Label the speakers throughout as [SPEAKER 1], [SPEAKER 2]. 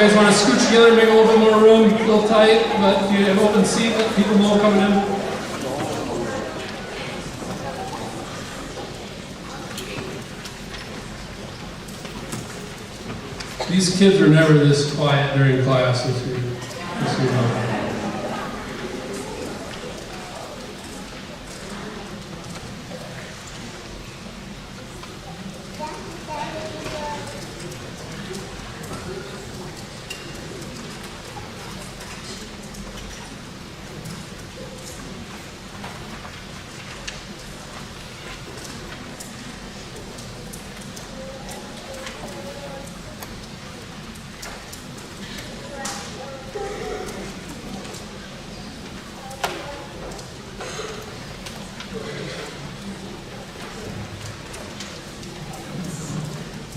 [SPEAKER 1] guys want to scoot together, make a little bit more room, a little tight, but if you have open seat, let people know coming in. These kids are never this quiet during class, if you know.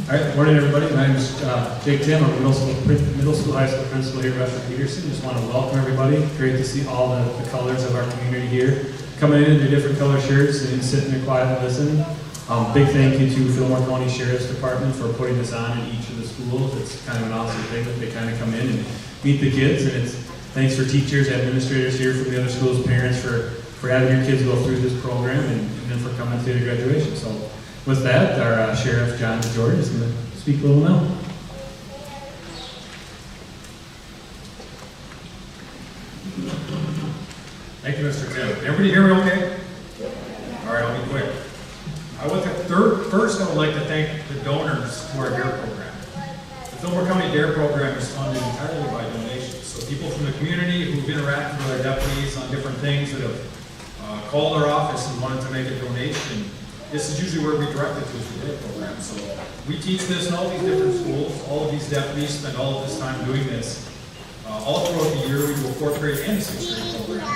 [SPEAKER 2] All right, good morning everybody. My name is Jake Tim. I'm a middle school, high school principal here at Rushford Peterson. Just want to welcome everybody. Great to see all the colors of our community here. Coming in their different color shirts and sitting there quiet and listening. Big thank you to Fillmore County Sheriff's Department for putting this on in each of the schools. It's kind of an awesome thing that they kind of come in and meet the kids. And it's thanks for teachers, administrators here from the other schools, parents for having your kids go through this program and then for coming to the graduation. So with that, our Sheriff John DeGeorge is going to speak a little now.
[SPEAKER 3] Thank you, Mr. Tim. Everybody hear me okay? All right, I'll be quick. First, I would like to thank the donors to our DARE program. The Fillmore County DARE program is funded entirely by donations. So people from the community who've interacted with our deputies on different things that have called our office and wanted to make a donation, this is usually where we direct it to the DARE program. So we teach this in all these different schools. All of these deputies spend all of this time doing this. All throughout the year, we do a 4th grade and a 6th grade program.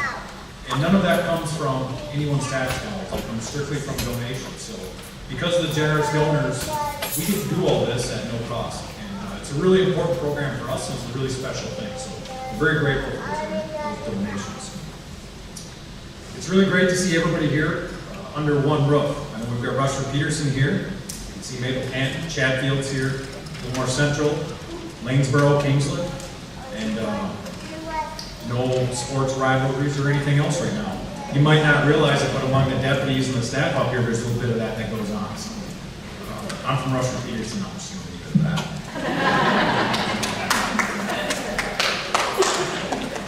[SPEAKER 3] And none of that comes from anyone's tax dollars. It comes strictly from donations. So because of the generous donors, we get to do all this at no cost. And it's a really important program for us, and it's a really special thing. So we're very grateful for those donations. It's really great to see everybody here under one roof. I know we've got Rushford Peterson here. You can see Maple Canton, Chatfield's here, Fillmore Central, Lanesboro, Kingsland, and no sports rivalries or anything else right now. You might not realize it, but among the deputies and the staff up here, there's a little bit of that goes on. So, I'm from Rushford Peterson, I'm just going to leave it at that.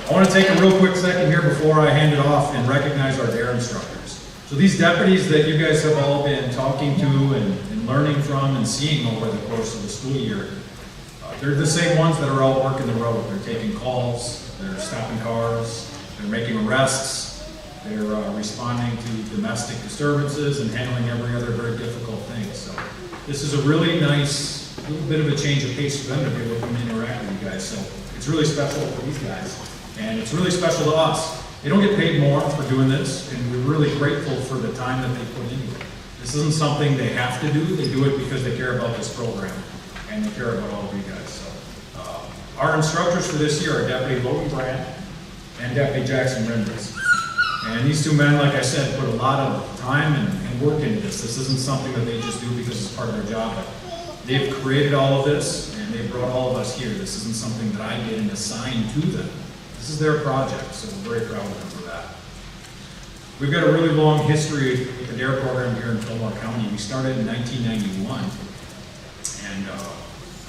[SPEAKER 3] I want to take a real quick second here before I hand it off and recognize our DARE instructors. So these deputies that you guys have all been talking to and learning from and seeing over the course of the school year, they're the same ones that are out working the road. They're taking calls, they're stopping cars, they're making arrests, they're responding to domestic disturbances and handling every other very difficult thing. So this is a really nice little bit of a change of pace for them to be able to come and interact with you guys. So it's really special for these guys, and it's really special to us. They don't get paid more for doing this, and we're really grateful for the time that they put into it. This isn't something they have to do. They do it because they care about this program, and they care about all of you guys. So our instructors for this year are Deputy Logan Brandt and Deputy Jackson Renders. And these two men, like I said, put a lot of time and work into this. This isn't something that they just do because it's part of their job. But they've created all of this, and they've brought all of us here. This isn't something that I get and assign to them. This is their project, so we're very proud of them for that. We've got a really long history with the DARE program here in Fillmore County. We started in 1991, and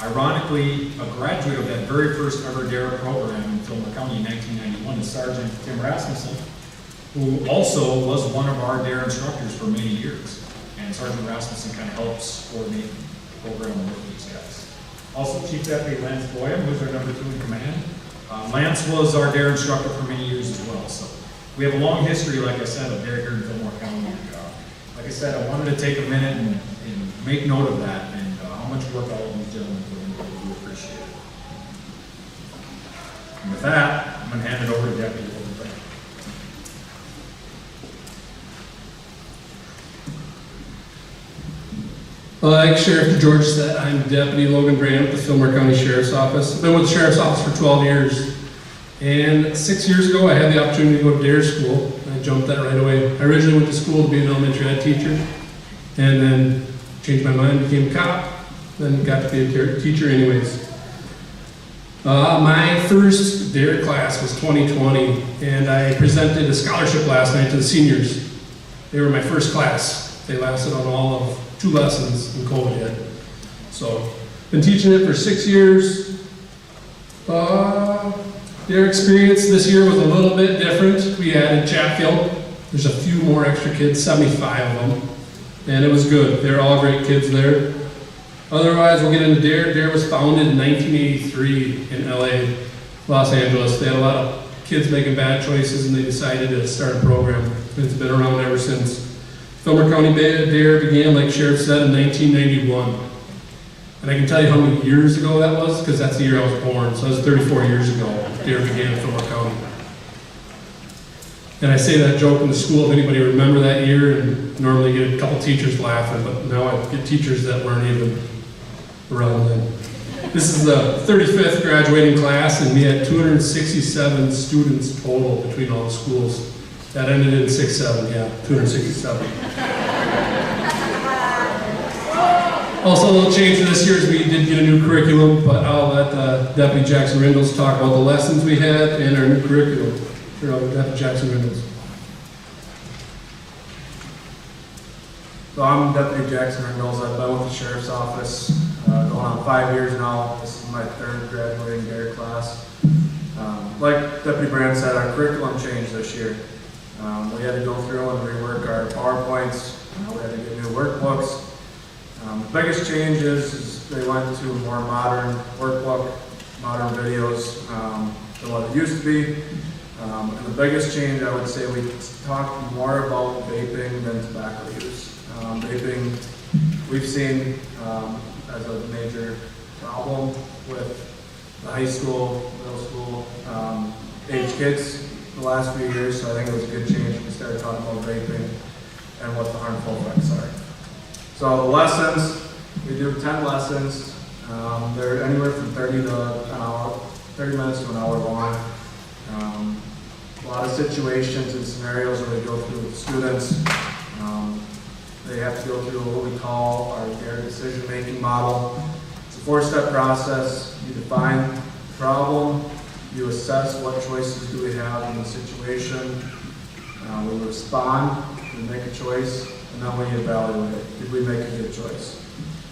[SPEAKER 3] ironically, a graduate of that very first ever DARE program in Fillmore County in 1991 is Sergeant Tim Rasmussen, who also was one of our DARE instructors for many years. And Sergeant Rasmussen kind of helps coordinate the program with these guys. Also, Chief Deputy Lance Boyum, who's our number 2 in command. Lance was our DARE instructor for many years as well. So we have a long history, like I said, of DARE here in Fillmore County. And, like I said, I wanted to take a minute and make note of that and how much work all of these gentlemen put into it. We appreciate it. And with that, I'm going to hand it over to Deputy Logan Brandt.
[SPEAKER 1] Like Sheriff DeGeorge said, I'm Deputy Logan Brandt with the Fillmore County Sheriff's Office. I've been with the Sheriff's Office for 12 years. And 6 years ago, I had the opportunity to go to DARE school. I jumped that right away. I originally went to school to be an elementary ed teacher, and then changed my mind, became a cop, then got to be a teacher anyways. My first DARE class was 2020, and I presented a scholarship last night to the seniors. They were my first class. They lasted on all of 2 lessons in COVID hit. So, been teaching it for 6 years. Their experience this year was a little bit different. We added Chatfield. There's a few more extra kids, 75 of them, and it was good. They're all great kids there. Otherwise, we'll get into DARE. DARE was founded in 1983 in LA, Los Angeles. They had a lot of kids making bad choices, and they decided to start a program. It's been around ever since. Fillmore County DARE began, like Sheriff said, in 1991. And I can tell you how many years ago that was, because that's the year I was born. So that was 34 years ago, DARE began in Fillmore County. And I say that joke in the school, if anybody remember that year, and normally get a couple teachers laughing, but now I get teachers that weren't even around then. This is the 35th graduating class, and we had 267 students total between all the schools. That ended in 6-7, yeah, 267. Also, a little change for this year is we did get a new curriculum, but I'll let Deputy Jackson Rindles talk about the lessons we had and our new curriculum. Here, Deputy Jackson Rindles.
[SPEAKER 4] So I'm Deputy Jackson Rindles. I've been with the Sheriff's Office going on 5 years now. This is my 3rd graduating DARE class. Like Deputy Brand said, our curriculum changed this year. We had to go through and rework our PowerPoints. We had to get new workbooks. The biggest change is they went to a more modern workbook, modern videos than what it used to be. And the biggest change, I would say, we talked more about vaping than tobacco use. Vaping, we've seen as a major problem with the high school, middle school age kids the last few years, so I think it was a good change when we started talking about vaping and what the harmful effects are. So the lessons, we do 10 lessons. They're anywhere from 30 minutes to an hour long. A lot of situations and scenarios where we go through with students. They have to go through what we call our DARE decision-making model. It's a 4-step process. You define the problem, you assess what choices do we have in the situation, we respond, we make a choice, and then we evaluate, did we make a good choice?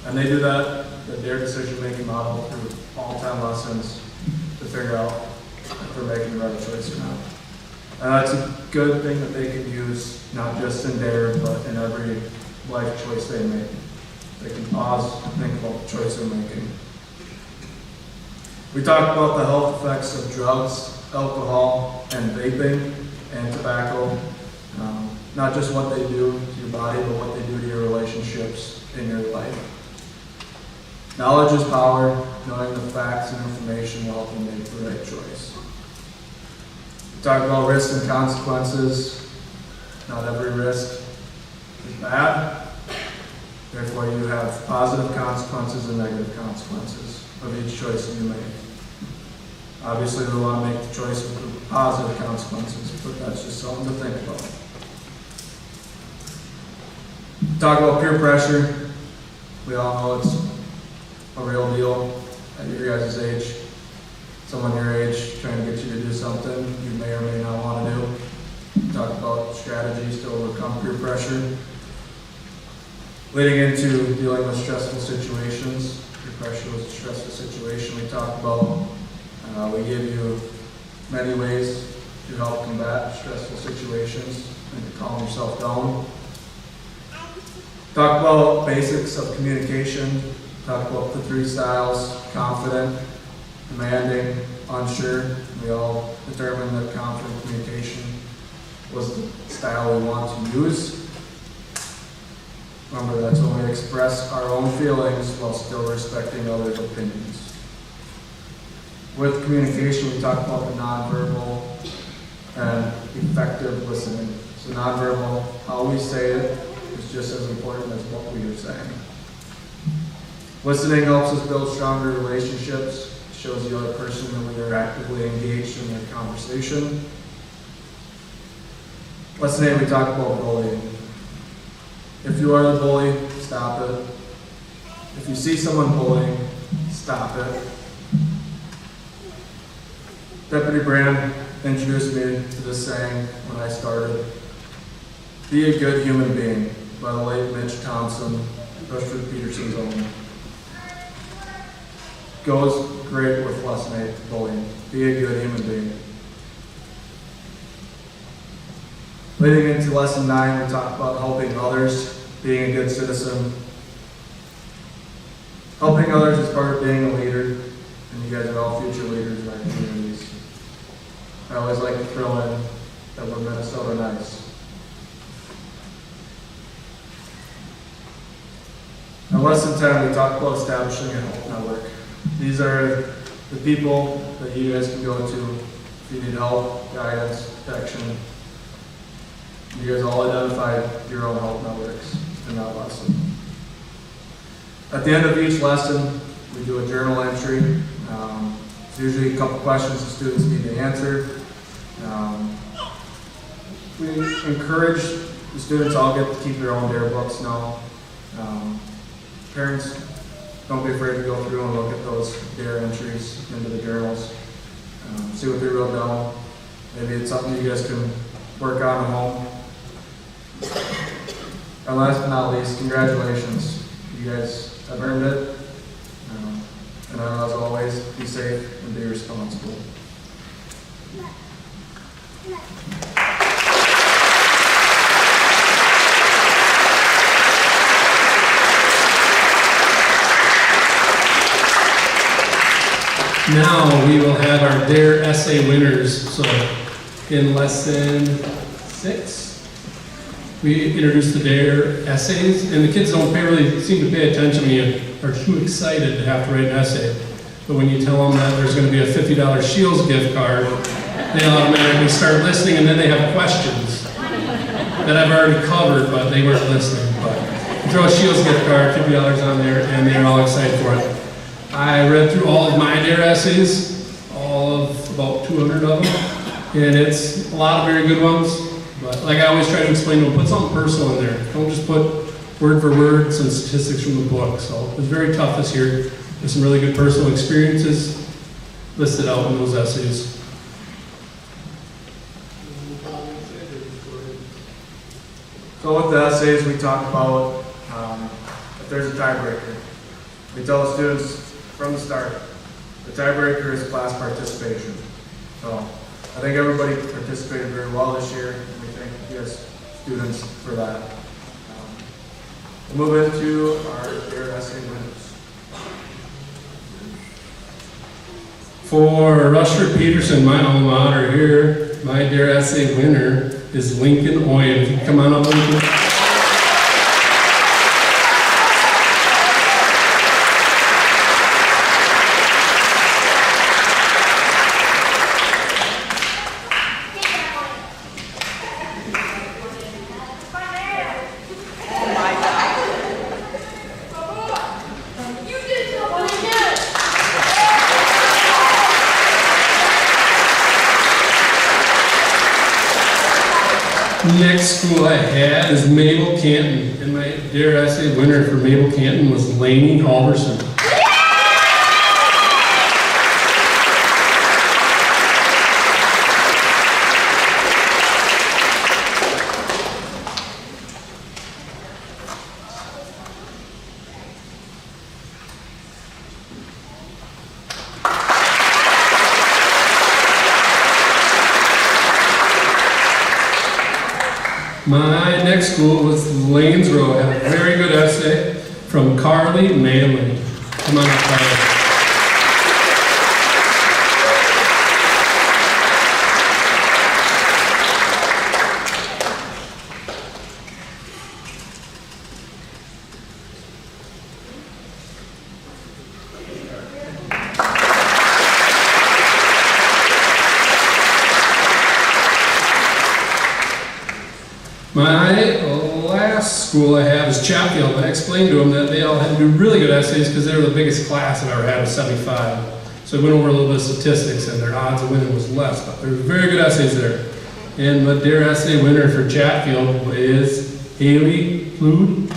[SPEAKER 4] And they do that, the DARE decision-making model, through all 10 lessons to figure out if we're making the right choice or not. And that's a good thing that they can use, not just in DARE, but in every life choice they make. They can pause and think about the choice they're making. We talked about the health effects of drugs, alcohol, and vaping, and tobacco. Not just what they do to your body, but what they do to your relationships in your life. Knowledge is power. Knowing the facts and information will help you make the right choice. We talked about risks and consequences. Not every risk is bad. Therefore, you have positive consequences and negative consequences of each choice that you make. Obviously, we want to make the choice with the positive consequences, but that's just something to think about. Talk about peer pressure. We all know it's a real deal at your guys' age. Someone your age trying to get you to do something you may or may not want to do. Talk about strategies to overcome peer pressure. Leading into dealing with stressful situations. Peer pressure was a stressful situation we talked about. We give you many ways to help combat stressful situations and to calm yourself down. Talk about basics of communication. Talk about the 3 styles: confident, demanding, unsure. We all determined that confident communication was the style we want to use. Remember, that's when we express our own feelings while still respecting others' opinions. With communication, we talk about the nonverbal and effective listening. So nonverbal, how we say it, is just as important as what we are saying. Listening helps us build stronger relationships. It shows the other person that we are actively engaged in their conversation. Listening, we talk about bullying. If you are the bully, stop it. If you see someone bullying, stop it. Deputy Brand introduced me to this saying when I started. Be a good human being, by the late Mitch Thompson, Rushford Peterson's own. Goes great with lesson 8, bullying. Be a good human being. Leading into lesson 9, we talk about helping others, being a good citizen. Helping others is part of being a leader, and you guys are all future leaders in our communities. I always like to throw in that we're Minnesota nice. In lesson 10, we talk about establishing a health network. These are the people that you guys can go to if you need help, guidance, protection. You guys all identified your own health networks in that lesson. At the end of each lesson, we do a journal entry. It's usually a couple questions the students need to answer. We encourage the students all get to keep their own dare books now. Parents, don't be afraid to go through and look at those dare entries into the journals. See what they wrote down. Maybe it's something you guys can work on at home. And last but not least, congratulations. You guys have earned it. And as always, be safe and be responsible.
[SPEAKER 1] Now we will have our DARE essay winners. So in lesson 6, we introduced the DARE essays, and the kids don't really seem to pay attention when you are too excited to have to write an essay. But when you tell them that there's going to be a $50 Shields gift card, they automatically start listening, and then they have questions that I've already covered, but they weren't listening. But you throw a Shields gift card, $50 on there, and they're all excited for it. I read through all of my DARE essays, all of about 200 of them, and it's a lot of very good ones. But like I always try to explain to them, put something personal in there. Don't just put word for word some statistics from the book. So it was very tough this year. There's some really good personal experiences listed out in those essays.
[SPEAKER 4] So with the essays, we talk about if there's a tiebreaker. We tell the students from the start, the tiebreaker is class participation. So I think everybody participated very well this year, and we thank you guys, students, for that. We'll move into our DARE essay winners.
[SPEAKER 1] For Rushford Peterson, my alma mater here, my DARE essay winner is Lincoln Oyen. If you can come on up, Lincoln. Next school I had is Mabel Canton, and my DARE essay winner for Mabel Canton was Lainey Alverson. My next school was Lanesboro. I had a very good essay from Carly Manley. Come on up, Carly. My last school I have is Chatfield. I explained to them that they all had to do really good essays because they were the biggest class I've ever had with 75. So I went over a little bit of statistics, and their odds of winning was less, but there were very good essays there. And the DARE essay winner for Chatfield is Haley Flood.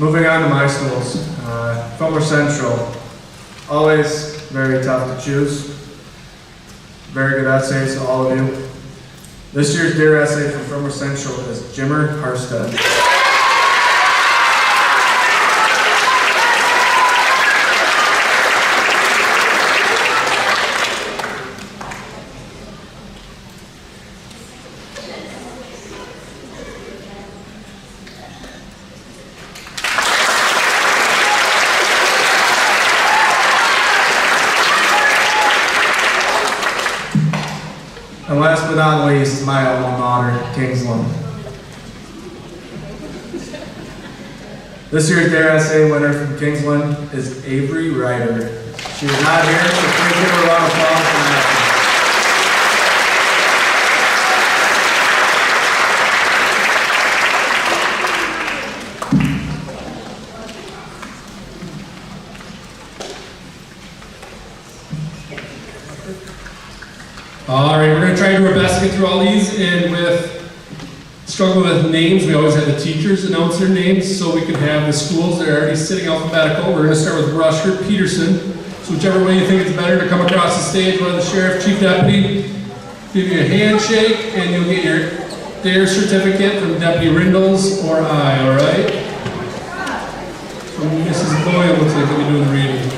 [SPEAKER 4] Moving on to my schools. Fulmer Central, always very tough to choose. Very good essays to all of you. This year's Dare essay from Fulmer Central is Jimmer Harstead. And last but not least, my alma mater, Kingsland. This year's Dare essay winner from Kingsland is Avery Ryder. She is not here, so please give her a round of applause for that.
[SPEAKER 1] All right, we're going to try to do our best to get through all these, and with struggling with names, we always have the teachers announce their names so we can have the schools that are already sitting alphabetical. We're going to start with Rusher Peterson. So whichever way you think it's better to come across the stage, one of the sheriff, chief deputy, give you a handshake, and you'll get your Dare certificate from Deputy Rindles or I, all right? From Mrs. Boyle, looks like we'll be doing the reading.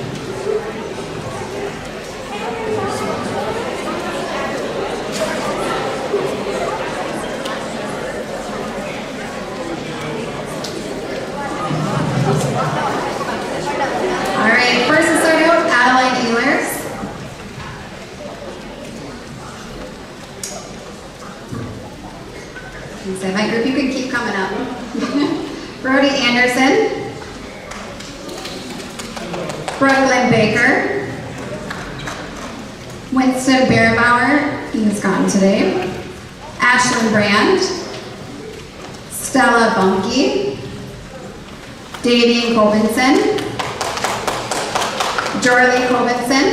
[SPEAKER 5] So my group, you can keep coming up. Brody Anderson, Brooklyn Baker, Winston Beerbauer, he is gone today, Ashlyn Brand, Stella Bunke, Davian Colvinson, Jorley Colvinson,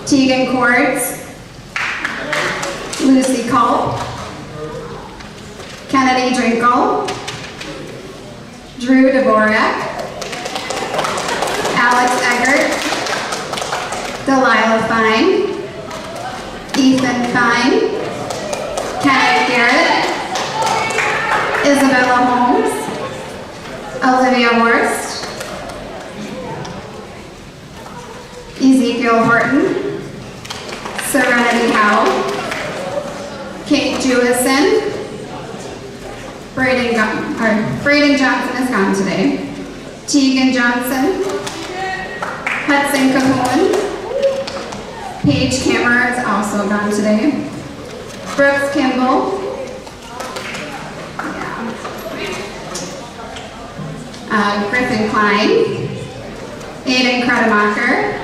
[SPEAKER 5] Tegan Cords, Lucy Culp, Kennedy Drinkle, Drew Dvorak, Alex Eggert, Delilah Fine, Ethan Fine, Kenneth Garrett, Isabella Holmes, Olivia Horst, Ezekiel Horton, Serenity Howe, Kate Jewison, Braden Johnson is gone today, Tegan Johnson, Hudson Cahoon, Paige Kammerer is also gone today, Brooks Kimball, Griffin Klein, Aiden Kredemacher,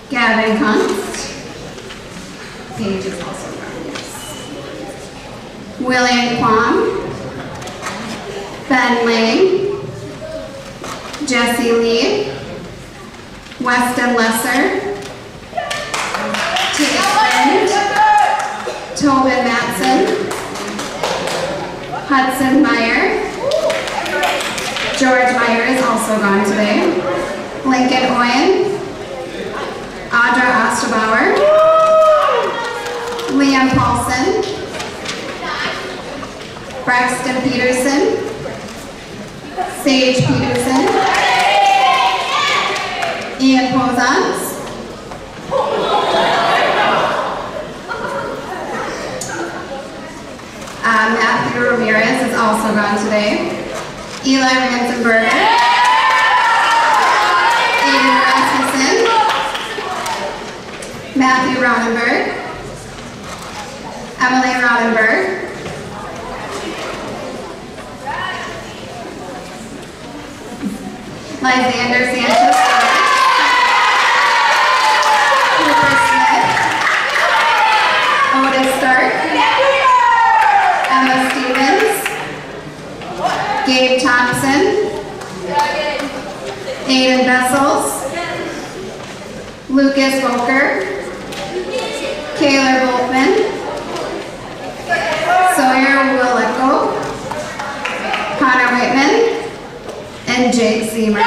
[SPEAKER 5] Gavin Kunst, Paige is also gone, yes. William Kwong, Ben Lang, Jesse Lee, Weston Lesser, Tate Friend, Tobin Matson, Hudson Meyer, George Meyer is also gone today, Lincoln Oyen, Audra Osterbauer, Liam Paulson, Braxton Peterson, Sage Peterson, Ian Posans, Matthew Ramirez is also gone today, Eli Ransenberger, Aiden Rasmussen, Matthew Rodenberg, Emily Rodenberg, Lysander Sanchez, Cooper Smith, Otis Stark, Emma Stevens, Gabe Thompson, Aiden Vessels, Lucas Volker, Kaylor Volkman, Sawyer Willecko, and Jake Zemer.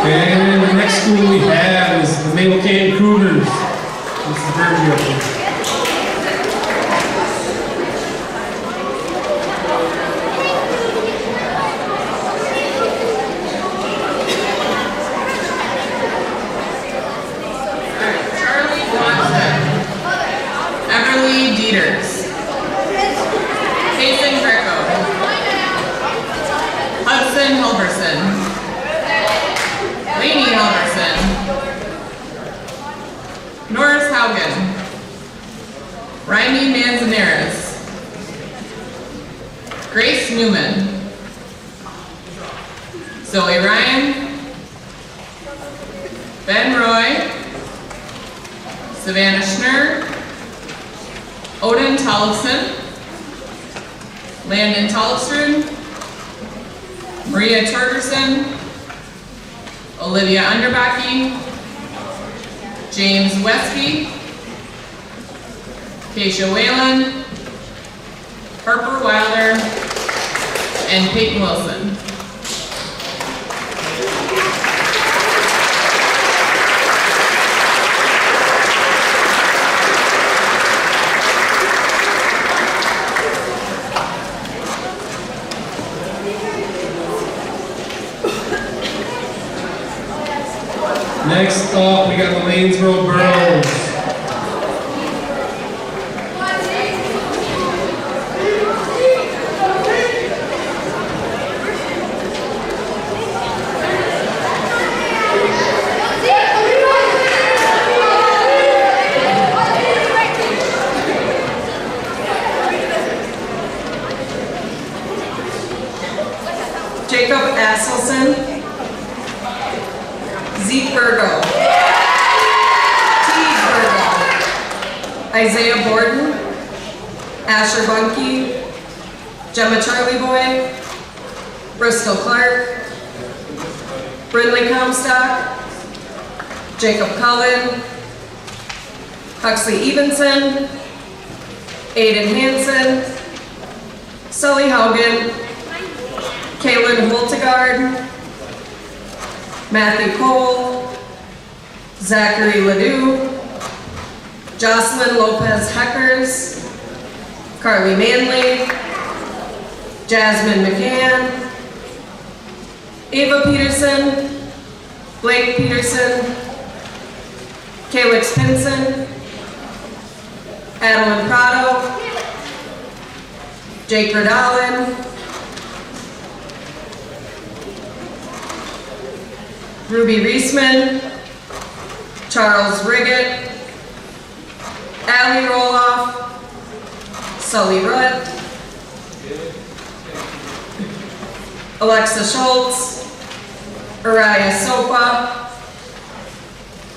[SPEAKER 1] And the next school we have is the Mailcan Cougars. This is Virgil.
[SPEAKER 6] Charlie Watson. Everly Dieters. Jason Greco. Hudson Hilberson. Lainey Hilberson. Norris Haugen. Raimi Manzanares. Grace Newman. Zoe Ryan. Ben Roy. Savannah Schnur. Odin Tollefson. Landon Tollefstrud. Maria Torgerson. Olivia Underbaki. James Westby. Keisha Whalen. Harper Wilder. And Peyton Wilson.
[SPEAKER 1] Next up, we got the Lanesboro Girls.
[SPEAKER 7] Jacob Asselson, Zeke Burgo, T. Burgo, Isaiah Borden, Asher Bunke, Gemma Charlie Boy, Bristol Clark, Brindley Comstock, Jacob Cullen, Huxley Evenson, Aiden Hansen, Sully Haugen, Kaylin Holtegard, Matthew Cole, Zachary Ledoux, Jocelyn Lopez Heckers, Carly Manley, Jasmine McCann, Ava Peterson, Blake Peterson, Calix Pinson, Adeline Prado, Jake Verdalen, Ruby Reisman, Charles Riggett, Allie Roloff, Sully Rutt, Alexa Schultz, Araya Sopa,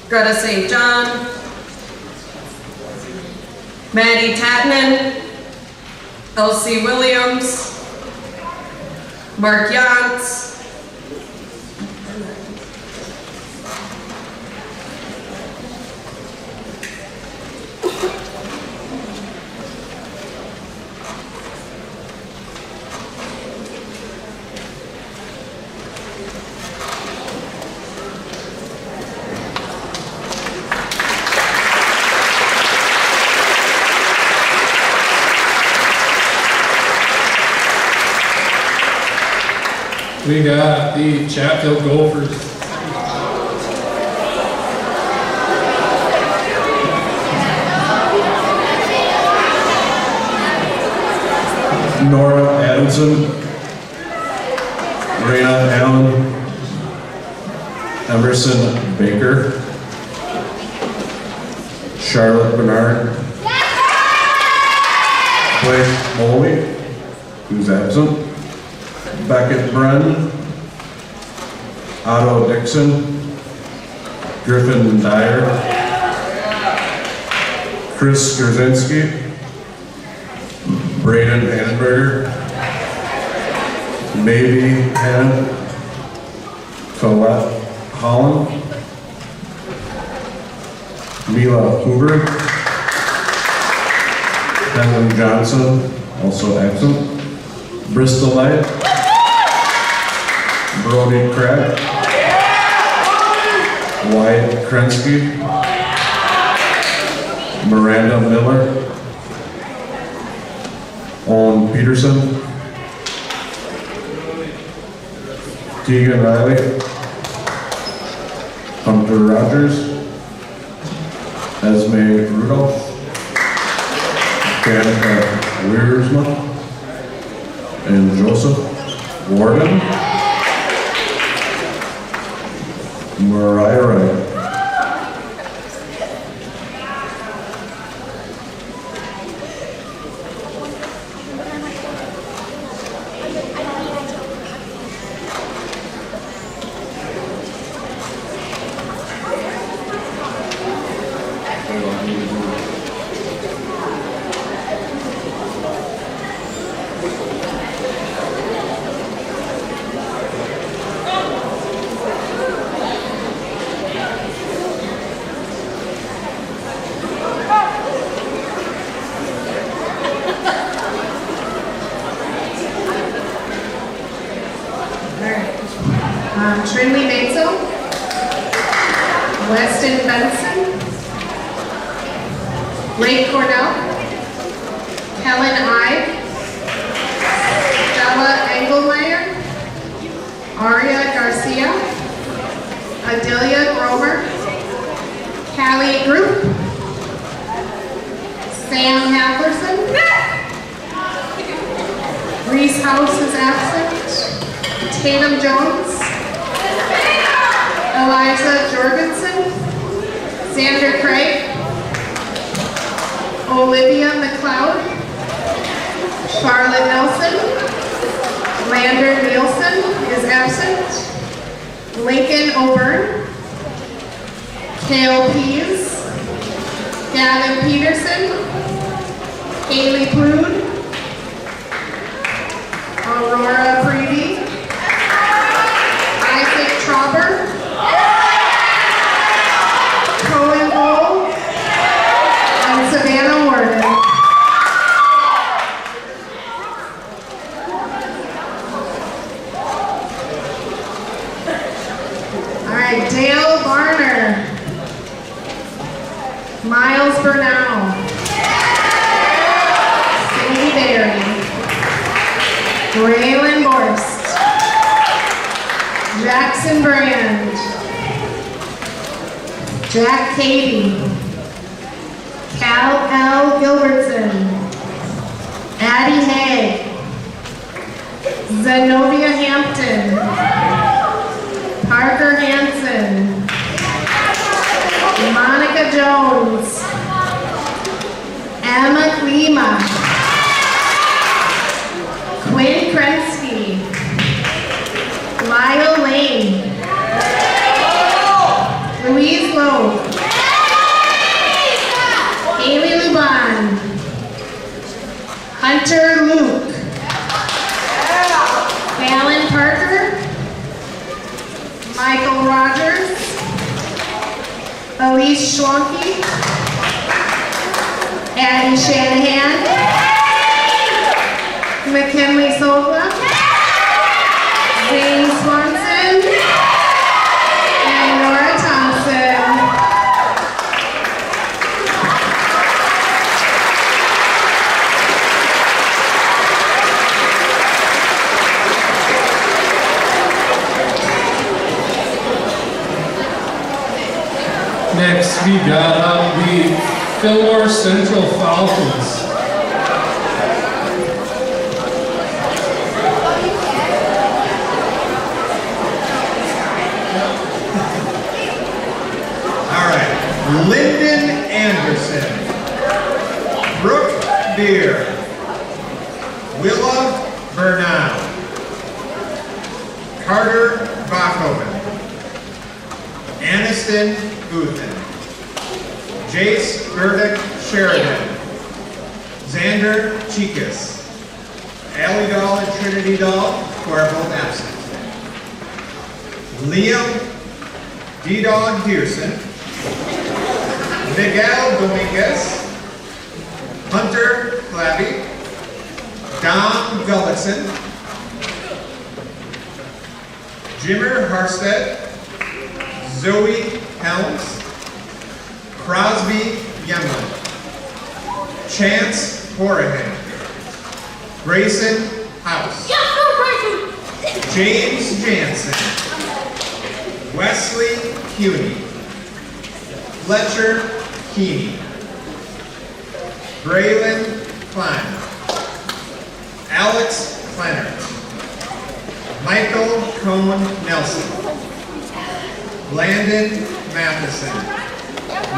[SPEAKER 7] Greta St. John, Maddie Tatman, Elsie Williams, Mark Yantz,
[SPEAKER 1] We got the Chatfield Gophers.
[SPEAKER 8] Nora Adamson, Raina Allen, Emerson Baker, Charlotte Bernard, Blake Moley, who's absent, Beckett Brennan, Otto Dixon, Griffin Dyer, Chris Gerzinski, Braden Annenberger, Maybe Hannon, Colette Holland, Mila Hoover, Helen Johnson, also absent, Bristol Knight, Brody Craig, Wyatt Krensky, Miranda Miller, Owen Peterson, Tegan Riley, Hunter Rogers, Esme Rudolph, Danica Wiersma, and Joseph Warden, Mariah Wright.
[SPEAKER 5] Trinley Maitzel, Weston Benson, Blake Cornell, Helen Ive, Stella Engelmeyer, Aria Garcia, Adelia Grover, Callie Group, Sam Halverson, Reese House is absent, Tatum Jones, Eliza Jorgensen, Sandra Craig, Olivia McLeod, Charlotte Nelson, Lander Nielsen is absent, Lincoln O'Byrne, Kale Pease, Gavin Peterson, Haley Prude, Aurora Freeby, Isaac Trauber, Cohen Bowl, and Savannah Warden. All right, Dale Barner, Miles Burnell, Cindy Berry, Braylon Borst, Jackson Brand, Jack Cady, Cal L. Gilbertson, Addie Hay, Zenobia Hampton, Parker Hansen, Monica Jones, Emma Klima, Quinn Krensky, Lyle Lane, Louise Lowe, Haley Luban, Hunter Luke, Alan Parker, Michael Rogers, Elise Schwanke, Addie Shanahan, McKinley Sogla, Zane Swanson, and Nora Thompson.
[SPEAKER 1] Next, we got the Fillmore Central Falcons.
[SPEAKER 9] All right, Lyndon Anderson, Brooke Beer, Willa Bernal, Carter Bachhoven, Aniston Guthen, Jace Burdick Sheridan, Xander Cheekus, Allie Dahl and Trinity Dahl, who are both absent. Liam D-Dog Pearson, Miguel Dominguez, Hunter Glavy, Dom Gullickson, Jimmer Harstead, Zoe Helms, Crosby Youngman, Chance Horahan, Grayson House, James Jansen, Wesley Cuny, Fletcher Keeney, Braylon Klein, Alex Klenner, Michael Cohn Nelson, Landon Matheson,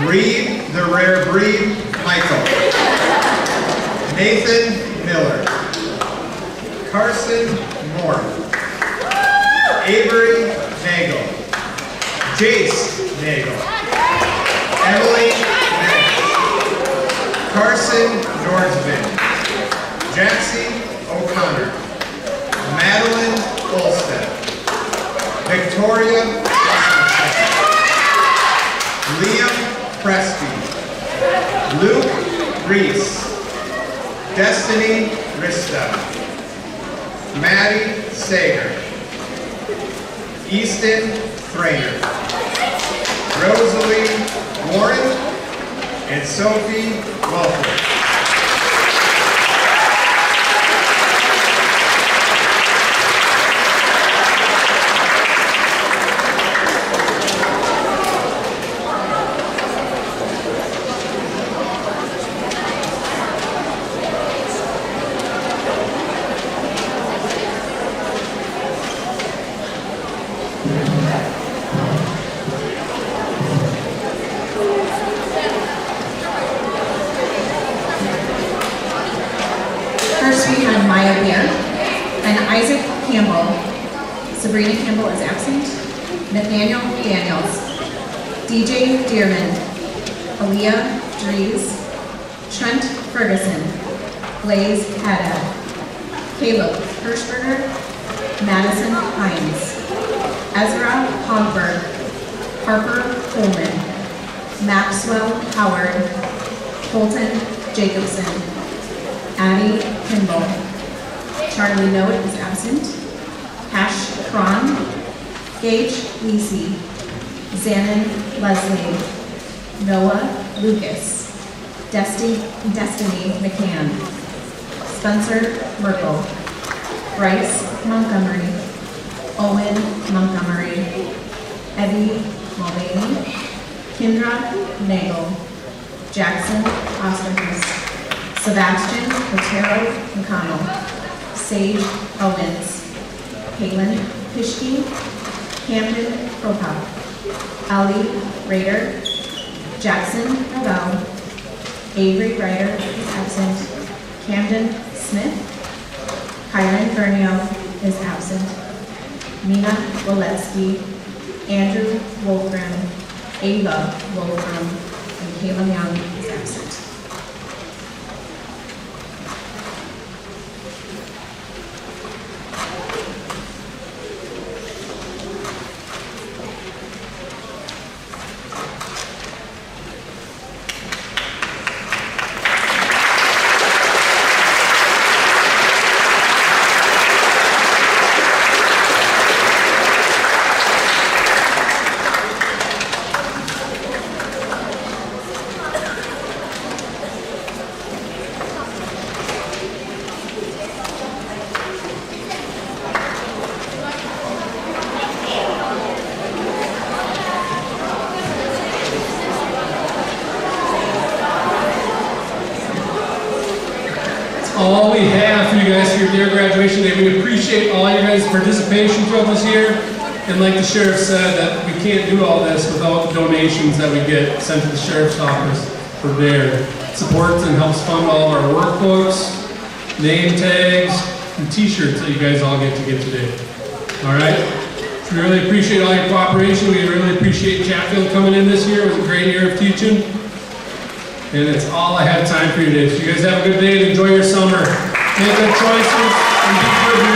[SPEAKER 9] Reed the Rare Breed Michael, Nathan Miller, Carson Moore, Avery Nagel, Jace Nagel, Emily Nash, Carson Nordsman, Jaxie O'Connor, Madeline Olstead, Victoria Rasmussen, Liam Presby, Luke Reese, Destiny Rista, Maddie Sager, Easton Thrainer, Rosalie Warren, and Sophie Wolford.
[SPEAKER 5] First, we have Maya Beer and Isaac Campbell. Sabrina Campbell is absent. Nathaniel Daniels. DJ Dearman. Aaliyah Dries. Trent Ferguson. Blaze Haddad. Caleb Hirschberger. Madison Hines. Ezra Hogberg. Harper Coleman. Maxwell Howard. Colton Jacobson. Addie Kimball. Charlie Noah is absent. Cash Cron. Gage Lisi. Zanin Leslie. Noah Lucas. Destiny McCann. Spencer Merkel. Bryce Montgomery. Owen Montgomery. Eddie Mulvaney. Kendra Nagel. Jackson Osterhus. Sebastian Otero McConnell, Sage Owens, Caitlin Pischke, Camden Prokop, Ali Rader, Jackson Novell, Avery Ryder is absent, Camden Smith, Kylan Bernio is absent, Mina Woletsky, Andrew Wolfram, Ava Wolfram, and Kayla Young is absent.
[SPEAKER 1] All we have for you guys for your dear graduation day. We appreciate all your guys' participation throughout this year. And like the sheriff said, that we can't do all this without the donations that we get sent to the sheriff's office for their supports and helps fund all of our workbooks, name tags, and t-shirts that you guys all get to get today. All right? We really appreciate all your cooperation. We really appreciate Chatfield coming in this year. It was a great year of teaching. And it's all I have time for you today. So you guys have a good day and enjoy your summer. Make good choices and be good